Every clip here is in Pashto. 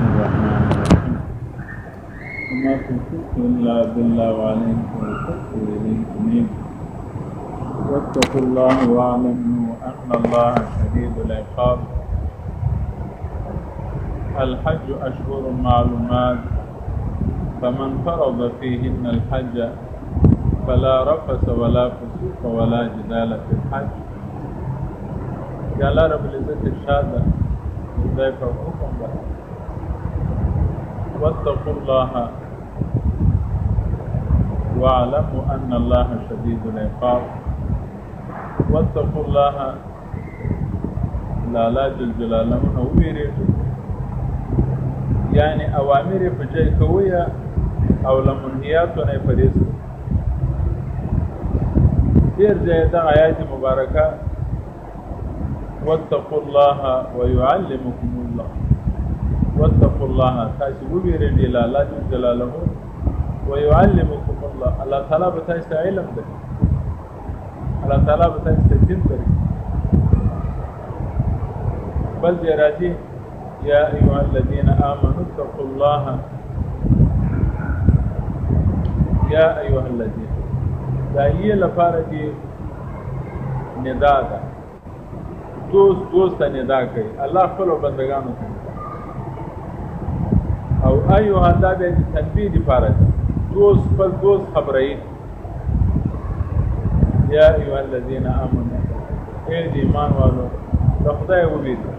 الرحمن الرحيم وما توفيقي إلا بالله وعليه توكلت وإليه أنيب واتقوا الله واعلموا أن الله شديد العقاب. الحج أشهر معلومات فمن فرض فيهن الحج فلا رفث ولا فسوق ولا جدال في الحج. قال رب العزة الشهادة ذلك حكم له. واتقوا الله واعلموا أن الله شديد العقاب. واتقوا الله لا جل جلاله وویری یعنی اوامر په ځای کوي او لمنهیاتونه پرېږدي. ډېر ځای د آیات مبارکه واتقوا الله ويعلمكم الله. واتقوا الله تاسو وویری دی الله جل جلاله ويعلمكم الله. الله تعالی به تاسو ته علم درکړي. الله تعالی به تاسو ته دین درکړي. بل دې راځي يا أيها الذين آمنوا اتقوا الله. يا أيها الذين دا یې لپاره کې ندا ده. دوست ته ندا کوي الله خپل بندگانو ته او ایها دا د تنبیه لپاره دوست خپل دوست خبرې. يا أيها الذين آمنوا اے د ایمان والو د خدای وبېږئ.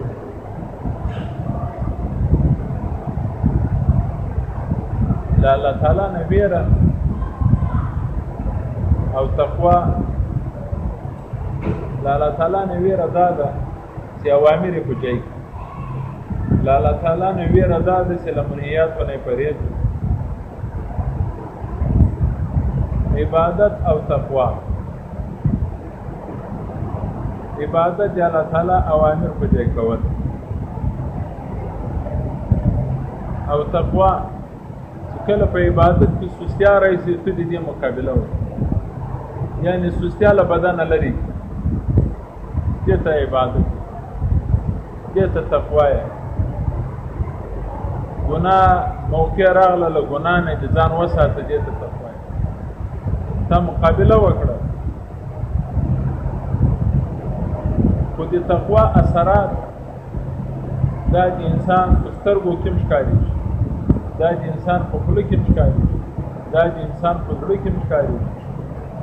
الله تعالی نبیره او تقوا الله تعالی نبیره دادا چې اوامر په ځای الله تعالی نبیره دادا چې لمنهیات باندې پرېږ عبادت او تقوا. عبادت د الله تعالی اوامر په ځای کول او تقوا کله په عبادت کې سستیا راځي ته د دې مقابله وکړي. یعنی سستیا له بدن لري دې ته عبادت دې ته تقوا یې. ګناه موقع راغله له ګناه نه د ځان وساته دې ته تقوا یې. ته مقابله وکړه. خو د تقوا اثرات دا د انسان په سترګو کې ښکاري. دا د انسان په خوله کې ښکاري. دا د انسان په زړه کې ښکاري.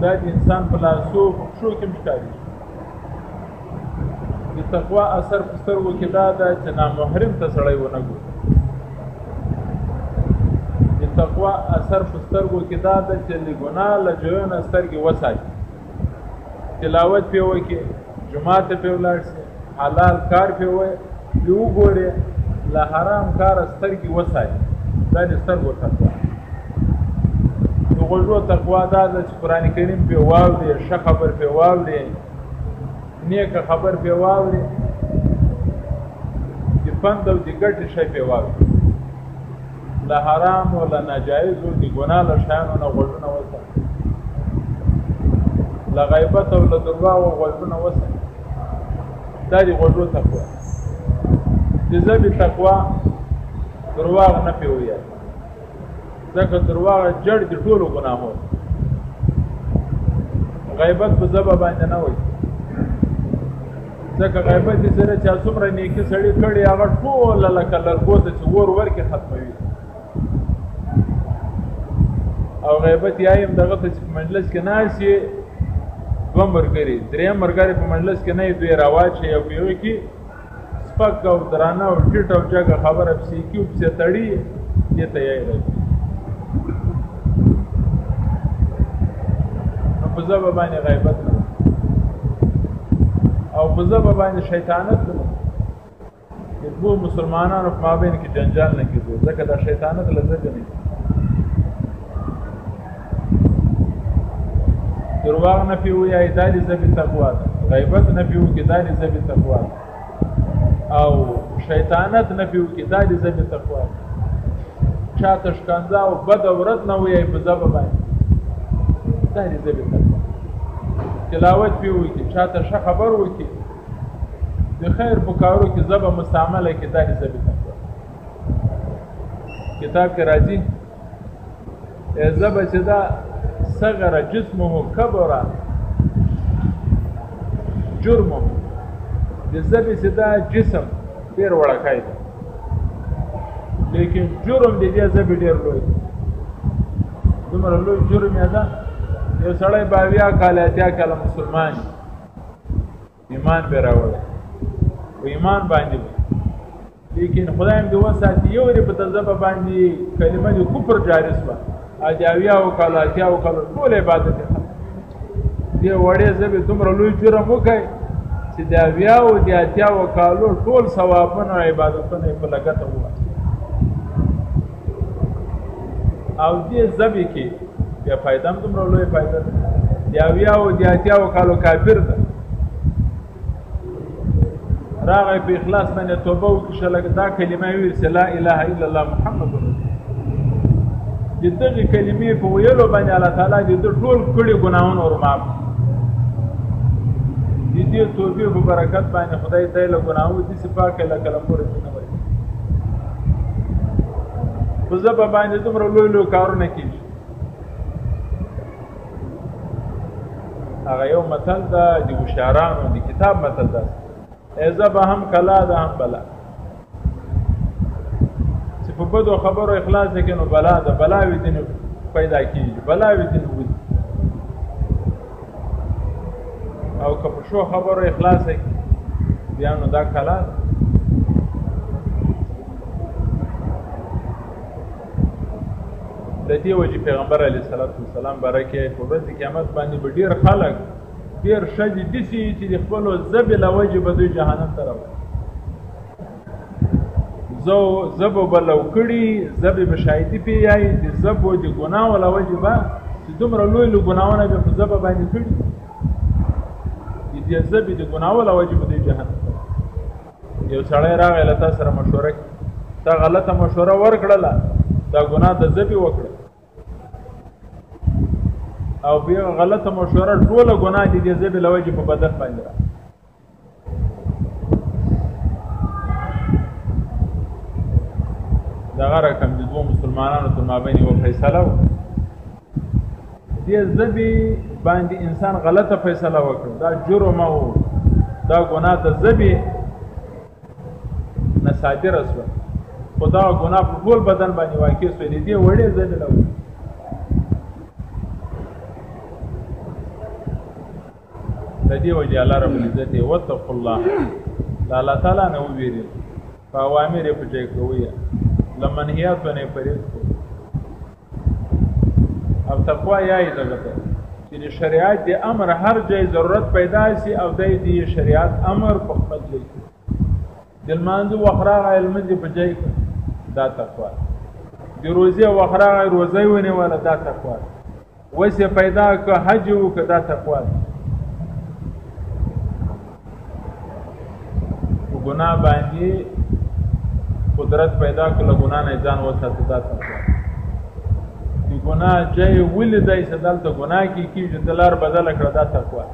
دا د انسان په لاسو په پښو کې ښکاري. د تقوا اثر په سترګو کې دا ده چې نامحرم ته سړی ونه ګوري. د تقوا اثر په سترګو کې دا ده چې له ګناه له جوړ نه سترګې وساتي. تلاوت پې وکړي، جومات ته پې ولاړ شي، حلال کار پې وګوري، له حرام کاره سترګې وساتي. دا د سترګو تقوا. د غوږو تقوا دا ده چې قرآن کریم پې واوري، ښه خبر پې واوري، نیکه خبر پې واوري، د پند او د ګټې شی پې واوري. له حرامو له ناجایزو د ګناه له شیانو نه غوږونه وساتي. له غیبت او له درواغو غوږونه وساتي. دا د غوږو تقوا. د ژبې تقوا درواغ نه پې ووایي. ځکه درواغ جړ د ټولو ګناهو. غیبت په ژبه باندې نه وایي. ځکه غیبت دې سره چا څومره نیکي سړي کړي هغه ټوله لکه لرګو ته چې ور ورکې ختموي. او غیبت یا یم دغه ته چې په مجلس کې ناست یې دوه ملګري درېیم ملګری په مجلس کې نه یې دوی راواچي او په یوه کې سپک او درانه او ټیټ او جګه خبره پسې کي او پسې تړي دې ته یې راځي. نو په ژبه باندې غیبت نه او په ژبه باندې شیطانت نه. د دوو مسلمانانو په مابین کې جنجال نه کېدو ځکه دا شیطانت له ژبې نه. درواغ نه پې ووایي دا د ژبې تقوا ده. غیبت نه پې وکړي دا د ژبې تقوا ده. او شیطانت نه پې وکړي دا د ژبې تقوا ده. چاته ښکنځا او بد او رد نه وایي په ژبه باندې دا د ژبې تقوا. تلاوت پې وکړي، چاته ښه خبر وکړي، د خیر په کارو کې ژبه مستعمله کړي دا د ژبې تقوا. کتاب کې راځي زبه چې دا صغر جسمه کبر جرمه د زبې چې دا جسم ډېر وړکای دی لیکن جرم د دې زبې ډېر لوی دی دومره لوی جرم یې ده یو سړی 22 کاله 80 کاله مسلمان ایمان به راوړی و ایمان باندې لیکن خدای هم دې وساتي یو لري په تزبه باندې کلمه د کفر جاری شوه اجاویا او کاله 80 او کاله ټول عبادت دې وړې زبې دومره لوی جرم وکړي چې د 80 او د 80 کالو ټول ثوابونه او عبادتونه په لګته وو او دې زبې کې بیا فائدہ هم دومره لوی فائدہ ده د 80 او د 80 کالو کافر ده راغی په اخلاص باندې توبه وکړه لکه دا کلمه ویل چې لا اله الا الله محمد رسول الله د دغه کلمې په ویلو باندې الله تعالی د ټول کړي ګناهونه ورمعاف د دې توبې په برکت باندې خدای تعالی ګناهونه دې صفاکه لکه لمر نه وي په ځبه باندې دومره لوی لوی کارونه کیږي هغه یو متل ده د هوښیارانو د کتاب متل ده ازبه هم کلا ده هم بلا چې په بدو خبرو اخلاص وکړي نو بلا ده بلاوي دې پیدا کیږي بلاوي دې وځي او که په شو خبرو اخلاص وکړي بیا نو دا کلا د دې وجه پیغمبر علیه الصلاۃ والسلام برکه په ورځ قیامت باندې به ډیر خلک ډیر شجی دسی چې د خپل زب له وجه به دوی جهنم ته راوړي زبو بلو کړي زب به شاهدی پیای د زبو د ګناه ولا وجه به چې دومره لوی لوی ګناونه به په زب باندې کړي دې زب د ګناه ولا وجه به دوی جهنم ته یو سړی راغی له تاسو سره مشوره تا غلطه مشوره ورکړله دا ګناه د زبې وکړه او بیا غلطه مشوره ټوله ګناه دي د زبې له وجې په بدن باندې را دغه رقم د دوه مسلمانانو تر مابین یوه فیصله وه دې زبې باندې انسان غلطه فیصله وکړه دا جرمه و دا ګناه د زبې نه صادره شوه خدا ګناه په ټول بدن باندې واقع شوی دی وړې زده له د دې وجه الله رب العزت وتقوا الله الله تعالی نه ویری په اوامر په ځای کوي لمنهیات باندې پرېږ او تقوا یې دغه چې شریعت د امر هر ځای ضرورت پیدا شي او د دې شریعت امر په خپل ځای د مانځو وخراغ علم دې په ځای دا تقوا د روزي وخراغ روزي ونه ولا دا تقوا وسه پیدا که حج وک دا تقوا ګناه باندې قدرت پیدا کله ګناه نه ځان وساتي دا تقوا دی ګناه چې ولدای سدل ته ګناه کی دلار بدل کړه دا تقوا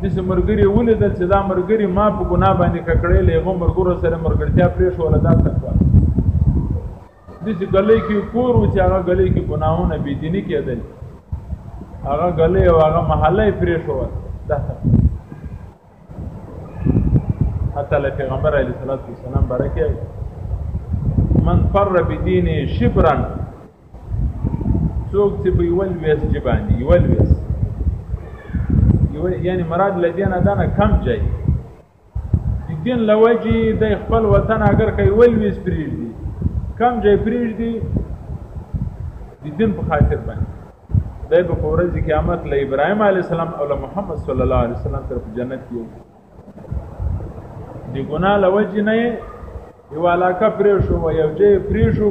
دې مرګري ولدل چې دا مرګري ما په ګناه باندې ککړې لغه مرګرو سره مرګرتیا پرې شو ولا دا تقوا دې غلې کې کور و چې هغه غلې کې ګناهونه بي ديني کېدل هغه غلې او هغه محله پرې شو دا تقوا حتی له پیغمبر علیه الصلاۃ والسلام برکه من فر بدینه شبرا څوک چې په یول ویس جبانی یول ویس یعنی مراد لدینا دانه کم جای دین لوجی د خپل وطن اگر کوي ول ویس پریږدي کم جای پریږدي د دین په خاطر باندې دای په ورځ قیامت له ابراهیم علیه السلام او له محمد صلی الله علیه وسلم طرف جنت کې دی ګناه لوجی نه یو علاقه پرې شو یو ځای پرې شو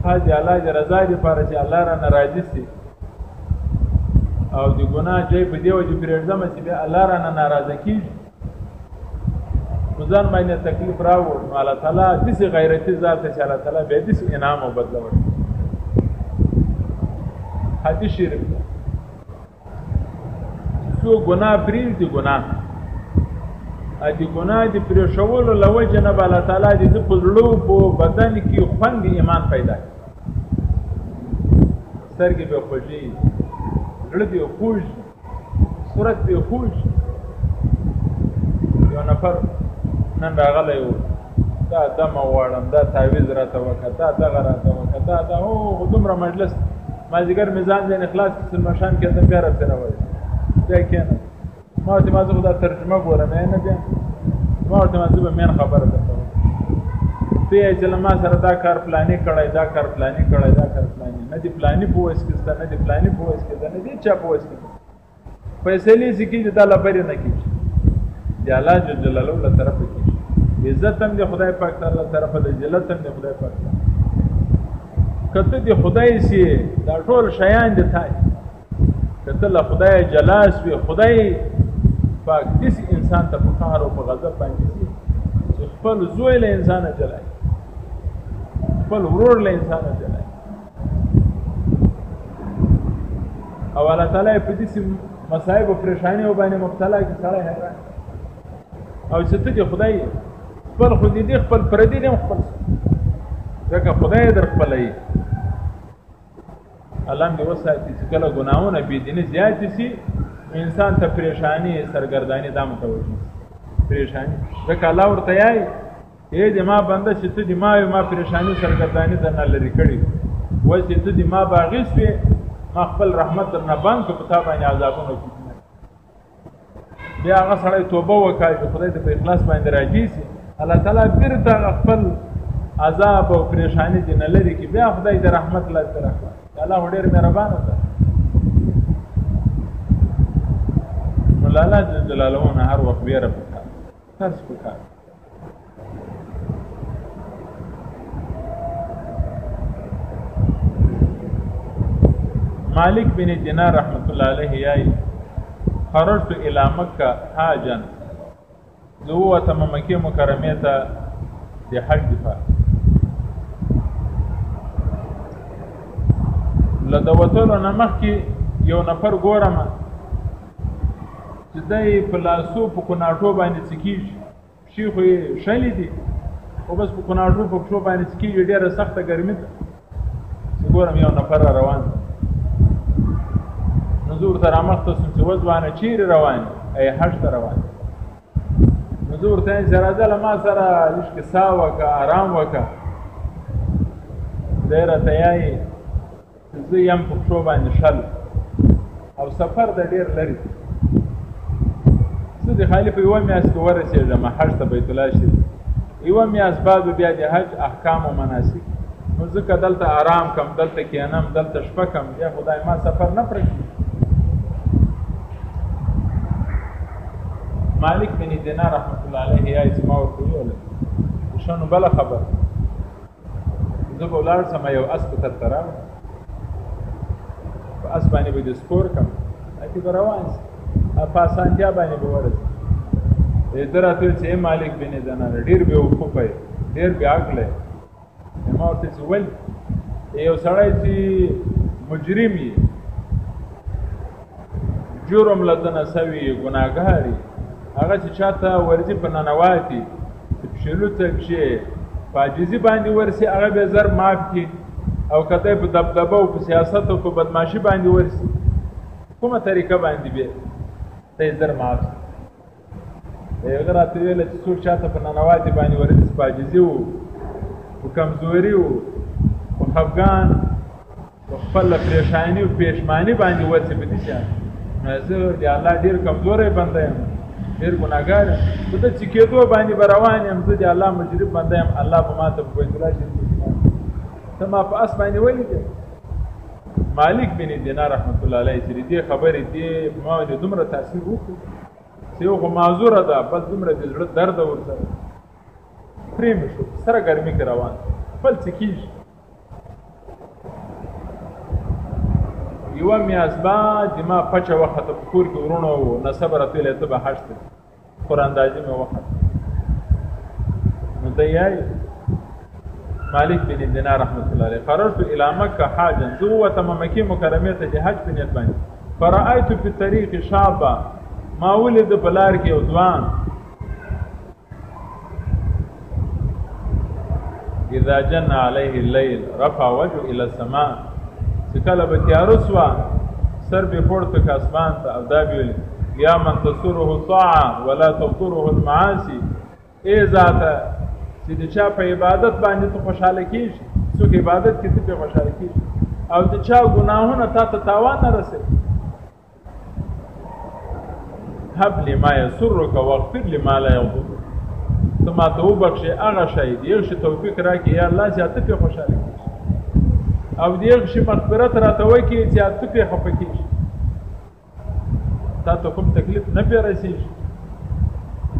حاجی الله ج رضا دي فارچ الله را ناراضي سي او دی ګناه ځای په دیو چې پرېږدم چې الله را ناراضه کیږي ځان باندې تکلیف راوړ نو الله تعالی دې غیرتی ذات چې الله تعالی به دې انعام او بدله ورکړي حدیث شریف سو ګناه پرېږدي ګناه ادي ګناه دي پرېښولو له وجې نه به الله تعالی دې زه په زړه په بدن کې خوند ایمان پیدا کړي سترګې به خوږې زړه دې خوږ صورت دې خوږ یو نفر نن راغلی و دا دمه غواړم دا تعویض راته وکړه دا دغه راته وکړه دا خو دومره مجلس مازدیګر مې ځان ځینې خلاص کړ سلمشان کېدم بیا راپسې راوړی بیا کېنه ما ورته ما زه خو دا ترجمه ګورم نه بیا ما ورته ما زه به مین خبره درته وکړم ته یې چې له ما سره دا کار پلاني کړی دا کار پلاني کړی دا کار پلاني نه دي پلاني په وس کې شته نه دي پلاني په وس کې ده نه دي چا په وس کې فیصلې چې کېږي دا لپاره نه کېږي د الله جل جلاله له طرفه کېږي عزت هم د خدای پاک تعالی طرفه د ذلت هم د خدای پاک کته د خدای سي دا ټول شیان د تای کته له خدای جلاس وي خدای پاک دې انسان ته په قهر او په غضب باندې چې خپل زوی له انسان جلای خپل ورور له انسان جلای او الله تعالی په دې مصائب او پریشانی او باندې مبتلا کی سره حیران او چې ته خدای خپل خو دې خپل پردي نه خپل ځکه خدای در خپلای الله دې وساتي چې کله ګناهونه بي دیني زیات شي انسان ته پریشانی سرګردانی دا متوجه پریشانی ځکه الله ورته یای اے دې ما بنده چې ته دې ما پریشانی سرګردانی درنه لري کړی وای چې ته دې ما باغیس وي ما خپل رحمت درنه بند کو پتا باندې عذابونه کوي بیا هغه سړی توبه وکړي چې خدای دې په اخلاص باندې راځي سي الله تعالی بیرته خپل عذاب او پریشانی دې نه لري کې بیا خدای دې رحمت لاس راکړي الله ډېر مهربان دی مولانا جل جلاله هر وخت بیره پکار ترس پکار مالک بن دینار رحمت الله علیه یای خرجت الى مکه حاجا ذو مکه مکرمه ته د حج دفاع لدوتلو نمخ کې یو نفر ګورم چې دای په لاسو په کناټو باندې سکیږي شي خو شلې دي او بس په کناټو په شو باندې سکیږي ډیره سخته ګرمي ده ګورم یو نفر روان نزور تر امخته چې وځوانه چیر روان ای حج ته روان نزور ته زراجل ما سره لشک ساوه کا آرام وکا ډیره تیای زه یم په شو باندې شل او سفر د ډیر لري زه د خالف یو میاس کې ورسېږم حج ته بیت الله شریف یو میاس بعد بیا د حج احکام او مناسک نو ځکه دلته آرام کم دلته کېنم دلته شپه کم یا خدای ما سفر نه پرېږدي مالک بن دینار رحمت الله علیه یا اسما ورته ویل شنو بل خبر زه به ولاړ سم یو اس په تر راوړم په اس باندې به د سپور کم اته به روان سي په اسانتیا باندې به ورسي درته چې مالک بن دینار ډیر به وکوپای ډیر به اګله ما ورته چې ول یو سړی چې مجرم یې جرم لدنه سوي ګناګاری هغه چې چاته ورځي په ننواتي شلو ته شي فاجزي باندې ورسي هغه به زر معاف کی او کته په دبدبه او په سیاست او په بدمعشي باندې ورسي کومه طریقه باندې به ته زر معاف یو راته ویل چې څو چاته په ننواتي باندې ورسي فاجزي او کمزوري او خفګان او خپل پریشانی او پېشمانی باندې ورسي په دې ځای زه د الله ډیر کمزورې بنده یم ډیر ګناګار ته د چکیدو باندې روان یم زه د الله مجرب بنده یم الله په ما ته بیت الله شریف ته ما په اس باندې ولید مالک بن دینار رحمت الله علیه چې دې خبرې دې ما د دومره تاثیر وکړ چې یو معذور ده بس دومره د زړه درد ورسره پریم شو سره ګرمي کې روان بل څه یو میاس بعد ما پچه وخت په کور کې ورونو نسب راته ته به حشت قرآن داجي مې وخت نو دیای مالک بن دینار رحمت الله علیه خرجت الى مکه حاجا ذو مکه مکرمه ته حج په نیت باندې فرأيت في الطريق شابا ما ولد بلار کې ځوان اذا جن عليه الليل رفع وجهه الى السماء چې کله به تیاره سوه سر به پورته که اسمان ته او دا به ویل یا من تسره طاعه ولا تضره المعاصي ای ذاته چې د چا په عبادت باندې ته خوشحاله کېږي څوک عبادت کې ته پرې خوشحاله کېږي او د چا ګناهونه تا ته تاوان نه رسوي هب لما يسرك واغفر لما لا يضرك ته ماته وبخښې هغه شی د یو شي توفیق راکړي یا الله چې ته پرې خوشحاله کېږي او د یو شي مغفرت راته وکړي چې ته پرې خفه کېږي تا ته کوم تکلیف نه پرې رسېږي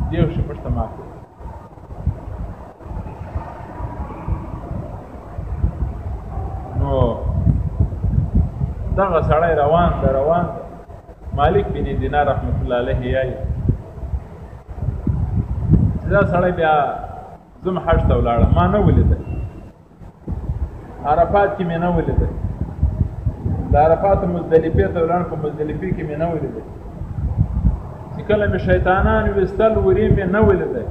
د یو شي مشته معاف کړي نو دغه سړی روان ده مالک بن دینار رحمت الله علیه یایي چې دا سړی بیا زم حج ته ولاړه ما نه ولیده عرفات کې مې نه ولیده د عرفات مزدلفې ته ولاړم په مزدلفې کې مې نه ولیده چې کله مې شیطانان ویستل ورې مې نه ولیده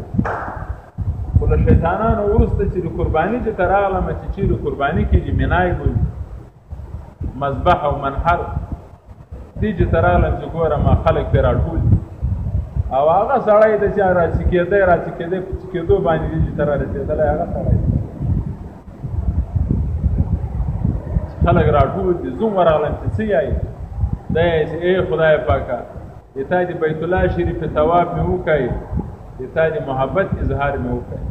خو له شیطانانو وروسته چې د قرباني چې ته راغلم چې چیرې قرباني کېږي منای بولي مذبح او منحر دې چې ته راغلم چې ګوره ما خلک پرې راټول او هغه سړی د چې راځي کېدی په کېدو باندې دې چې ته رارسېدلی هغه سړی خلک راټول دي زوم ورغلم چې څه یایي دا یې چې ای خدای پاکه د تا د بیت الله شریف طواف مې وکړئ د تا د محبت اظهار مې وکړئ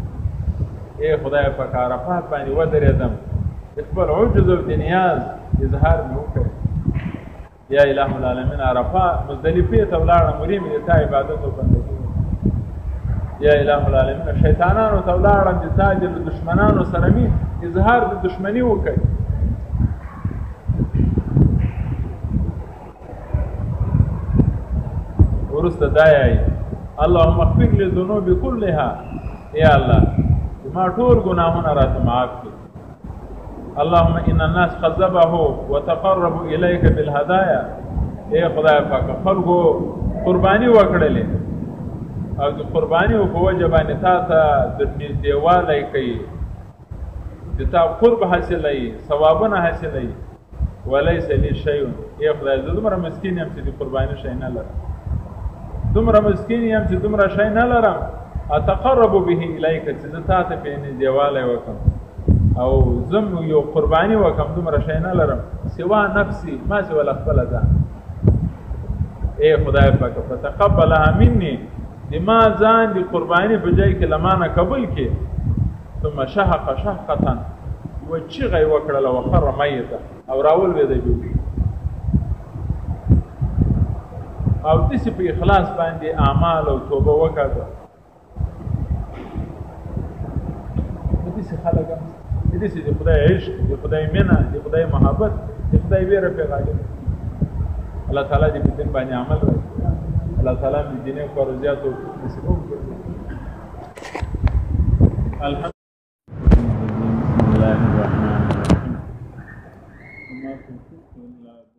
ای خدای پاکه عرفات باندې ودرېدم د خپل عجز او د نیاز اظهار مې وکړئ یا اله العالمین عرفات مزدلفې ته ولاړم ورې مې د تا عبادت او بندګي یا اله العالمین شیطانانو ته ولاړم د تا د دشمنانو سره مې اظهار د دشمني وکړئ ورسته دا یایي اللهم اغفر لي ذنوبي كلها یا الله ما ټول ګناهونه راته معاف کړي اللهم ان الناس خذبوا وتقربوا اليك بالهدايا اے خدای پاک خلکو قرباني وکړلې او د قرباني په وجه باندې تا ته د دیواله کوي د تا قرب حاصلې ثوابونه حاصلې وليس لي شيء اے خدای زه دومره مسکین یم چې د قرباني شي نه لرم دومره مسکین یم چې دومره شی نه لرم اتقرب به الیک چې زه تا ته پرې دیواله وکړم او زم یو قرباني وکم دومره شی نه لرم سوا نفسي ما سوا خپل ځان اے خدای پاک فتقبلها مني د ما ځان د قرباني په ځای کې لمانه قبول کې ثم شهق شهقه وچغه وکړه وخر میته او راول وې دی او دې په اخلاص باندې اعمال او توبه وکړه دې څه خلک دې چې د خدای عشق د خدای مینه د خدای محبت د خدای ویره پیغام الله تعالی دې په دین باندې عمل وکړي الله تعالی دې دینه فروزیات او نصیب وکړي الحمد لله الرحمن الرحیم